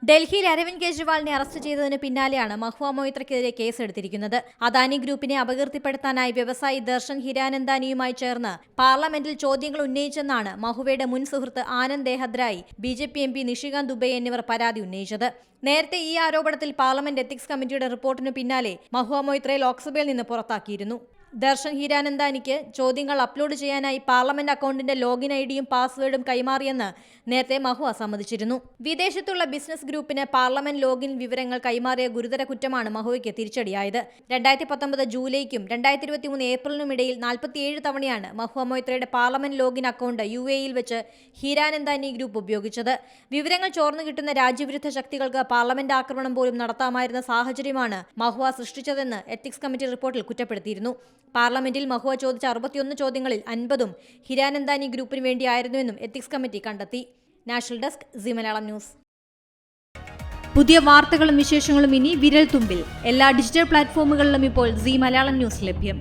ഡൽഹിയിൽ അരവിന്ദ് കെജ്രിവാളിനെ അറസ്റ്റ് ചെയ്തതിന് പിന്നാലെയാണ് മഹുവ മൊയ്ത്രയ്ക്കെതിരെ കേസെടുത്തിരിക്കുന്നത്. അദാനി ഗ്രൂപ്പിനെ അപകീർത്തിപ്പെടുത്താനായി വ്യവസായി ദർശൻ ഹിരാനന്ദാനിയുമായി ചേർന്ന് പാർലമെന്റിൽ ചോദ്യങ്ങൾ ഉന്നയിച്ചെന്നാണ് മഹുവയുടെ മുൻ സുഹൃത്ത് ആനന്ദ് ദേഹദ്രായി, ബി.ജെ.പി. എം.പി നിഷികാന്ത് ദുബെ എന്നിവർ പരാതി ഉന്നയിച്ചത്. നേരത്തെ ഈ ആരോപണത്തിൽ പാർലമെന്റ് എത്തിക്സ് കമ്മിറ്റിയുടെ റിപ്പോർട്ടിനു പിന്നാലെ മഹുവ മൊയ്ത്രയെ ലോക്സഭയിൽ നിന്ന് പുറത്താക്കിയിരുന്നു. ദർശൻ ഹിരാനന്ദാനിക്ക് ചോദ്യങ്ങൾ അപ്ലോഡ് ചെയ്യാനായി പാർലമെന്റ് അക്കൗണ്ടിന്റെ ലോഗിൻ ഐഡിയും പാസ്വേഡും കൈമാറിയെന്ന് നേരത്തെ മഹുവ സമ്മതിച്ചിരുന്നു. വിദേശത്തുള്ള ബിസിനസ് ഗ്രൂപ്പിന് പാർലമെന്റ് ലോഗിൻ വിവരങ്ങൾ കൈമാറിയ ഗുരുതര കുറ്റമാണ് മഹുവയ്ക്ക് തിരിച്ചടിയായത്. 2019 ജൂലൈക്കും 2023 ഏപ്രിലിനും ഇടയിൽ 47 തവണയാണ് മഹുവ മൊയ്ത്രയുടെ പാർലമെന്റ് ലോഗിൻ അക്കൗണ്ട് UAE-യിൽ വെച്ച് ഹിരാനന്ദാനി ഗ്രൂപ്പ് ഉപയോഗിച്ചത്. വിവരങ്ങൾ ചോർന്നു കിട്ടുന്ന രാജ്യവിരുദ്ധ ശക്തികൾക്ക് പാർലമെന്റ് ആക്രമണം പോലും നടത്താമായിരുന്ന സാഹചര്യമാണ് മഹുവ സൃഷ്ടിച്ചതെന്ന് എത്തിക്സ് കമ്മിറ്റി റിപ്പോർട്ടിൽ കുറ്റപ്പെടുത്തിയിരുന്നു. പാർലമെന്റിൽ മഹുവ ചോദിച്ച 61 ചോദ്യങ്ങളിൽ 50ഉം ഹിരാനന്ദാനി ഗ്രൂപ്പിന് വേണ്ടിയായിരുന്നുവെന്നും എത്തിക്സ് കമ്മിറ്റി കണ്ടെത്തി. National desk, C Malayalam news. പുതിയ വാർത്തകളും വിശേഷങ്ങളും ഇനി വിരൽ തുമ്പിൽ. എല്ലാ ഡിജിറ്റൽ പ്ലാറ്റ്ഫോമുകളിലും ഇപ്പോൾ സി മലയാളം ന്യൂസ് ലഭ്യം.